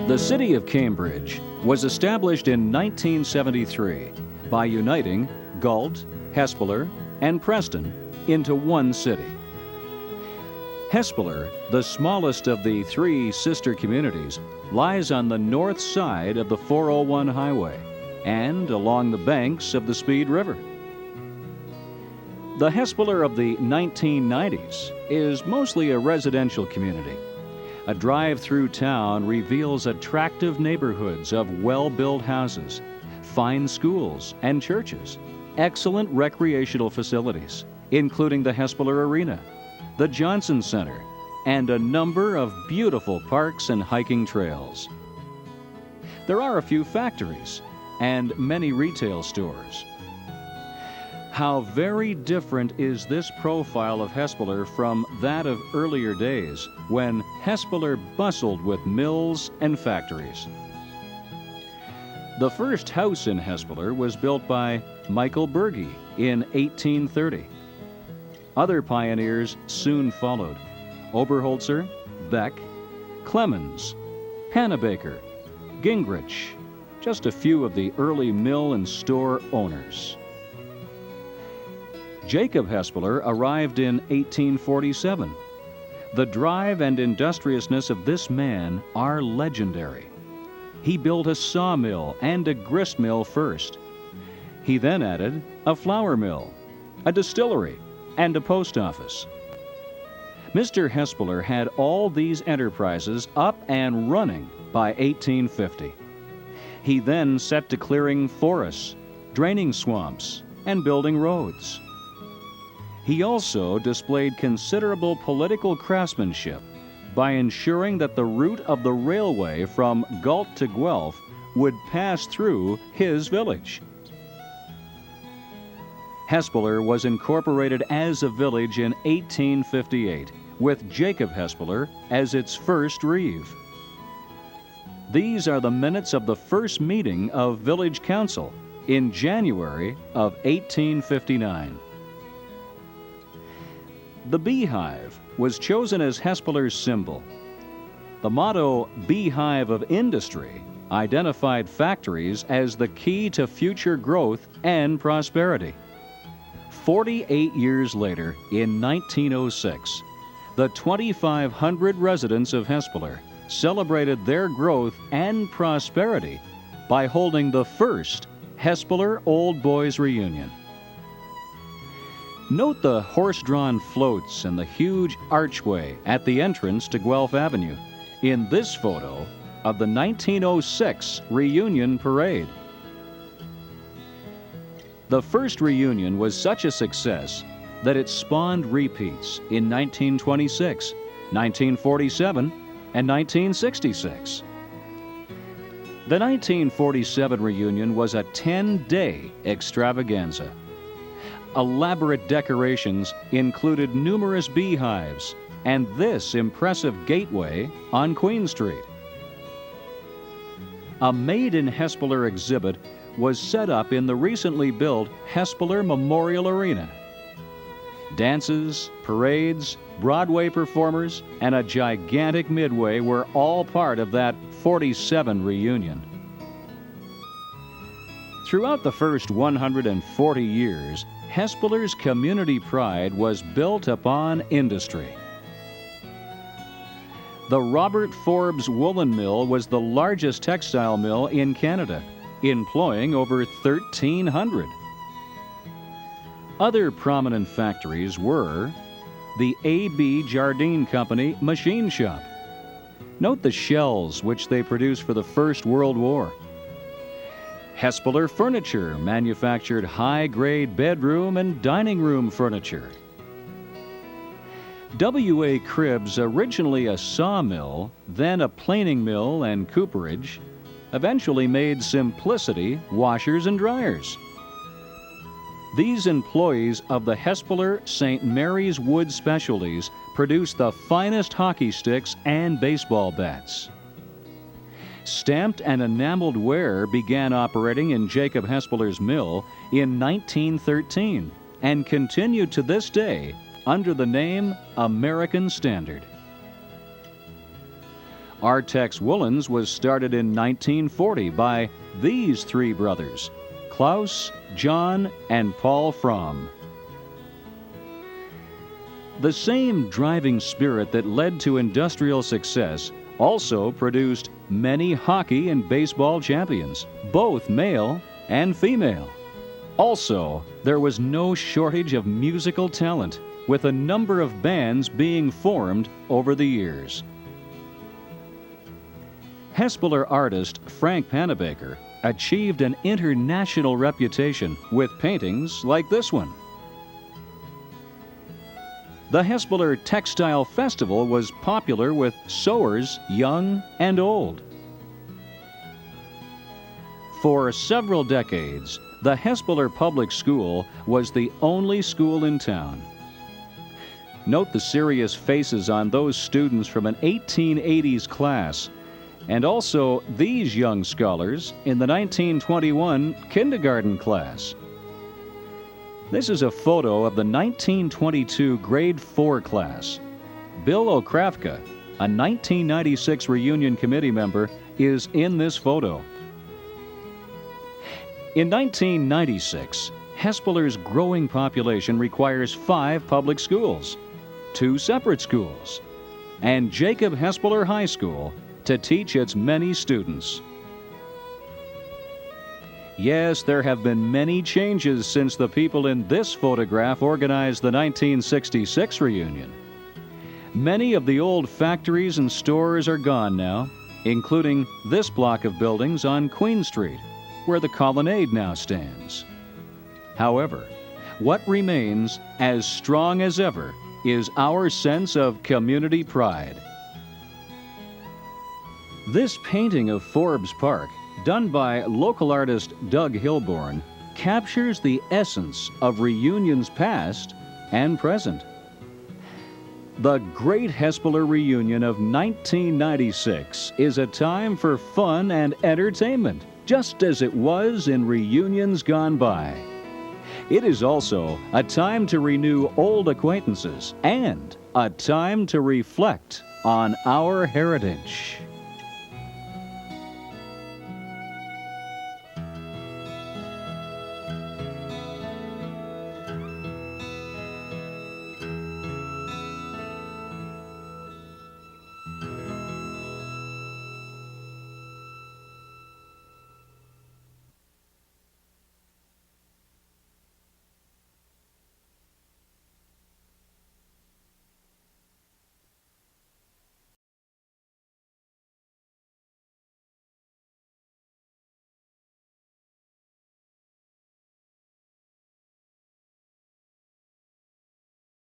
The city of Cambridge was established in 1973 by uniting Galt, Hespeler, and Preston into one city. Hespeler, the smallest of the three sister communities, lies on the north side of the 401 highway and along the banks of the Speed River. The Hespeler of the 1990s is mostly a residential community. A drive through town reveals attractive neighborhoods of well-built houses, fine schools and churches, excellent recreational facilities, including the Hespeler Arena, the Johnson Center, and a number of beautiful parks and hiking trails. There are a few factories and many retail stores. How very different is this profile of Hespeler from that of earlier days when Hespeler bustled with mills and factories. The first house in Hespeler was built by Michael Berge in 1830. Other pioneers soon followed: Oberholzer, Beck, Clemens, Hannebaker, Gingrich, just a few of the early mill and store owners. Jacob Hespeler arrived in 1847. The drive and industriousness of this man are legendary. He built a sawmill and a grist mill first. He then added a flour mill, a distillery, and a post office. Mr. Hespeler had all these enterprises up and running by 1850. He then set to clearing forests, draining swamps, and building roads. He also displayed considerable political craftsmanship by ensuring that the route of the railway from Galt to Guelph would pass through his village. Hespeler was incorporated as a village in 1858, with Jacob Hespeler as its first reeve. These are the minutes of the first meeting of Village Council in January of 1859. The beehive was chosen as Hespeler's symbol. The motto, "Beehive of Industry," identified factories as the key to future growth and prosperity. 48 years later, in 1906, the 2,500 residents of Hespeler celebrated their growth and prosperity by holding the first Hespeler Old Boys Reunion. Note the horse-drawn floats and the huge archway at the entrance to Guelph Avenue in this photo of the 1906 reunion parade. The first reunion was such a success that it spawned repeats in 1926, 1947, and 1966. The 1947 reunion was a 10-day extravaganza. Elaborate decorations included numerous beehives and this impressive gateway on Queen Street. A Made in Hespeler exhibit was set up in the recently built Hespeler Memorial Arena. Dances, parades, Broadway performers, and a gigantic midway were all part of that 47 reunion. Throughout the first 140 years, Hespeler's community pride was built upon industry. The Robert Forbes Woolen Mill was the largest textile mill in Canada, employing over 1,300. Other prominent factories were the A.B. Jardine Company Machine Shop. Note the shells which they produced for the First World War. Hespeler Furniture manufactured high-grade bedroom and dining room furniture. W.A. Cribbs, originally a sawmill, then a planing mill and cooperage, eventually made Simplicity washers and dryers. These employees of the Hespeler St. Mary's Wood Specialties produced the finest hockey sticks and baseball bats. Stamped and enameled ware began operating in Jacob Hespeler's mill in 1913 and continued to this day under the name American Standard. Artex Woolens was started in 1940 by these three brothers, Klaus, John, and Paul Fromm. The same driving spirit that led to industrial success also produced many hockey and baseball champions, both male and female. Also, there was no shortage of musical talent, with a number of bands being formed over the years. Hespeler artist Frank Panabaker achieved an international reputation with paintings like this one. The Hespeler Textile Festival was popular with sewers young and old. For several decades, the Hespeler Public School was the only school in town. Note the serious faces on those students from an 1880s class, and also these young scholars in the 1921 kindergarten class. This is a photo of the 1922 grade 4 class. Bill Okrafka, a 1996 reunion committee member, is in this photo. In 1996, Hespeler's growing population requires 5 public schools, 2 separate schools, and Jacob Hespeler High School to teach its many students. Yes, there have been many changes since the people in this photograph organized the 1966 reunion. Many of the old factories and stores are gone now, including this block of buildings on Queen Street, where the Colonnade now stands. However, what remains as strong as ever is our sense of community pride. This painting of Forbes Park, done by local artist Doug Hilborn, captures the essence of reunions past and present. The Great Hespeler Reunion of 1996 is a time for fun and entertainment, just as it was in reunions gone by. It is also a time to renew old acquaintances and a time to reflect on our heritage.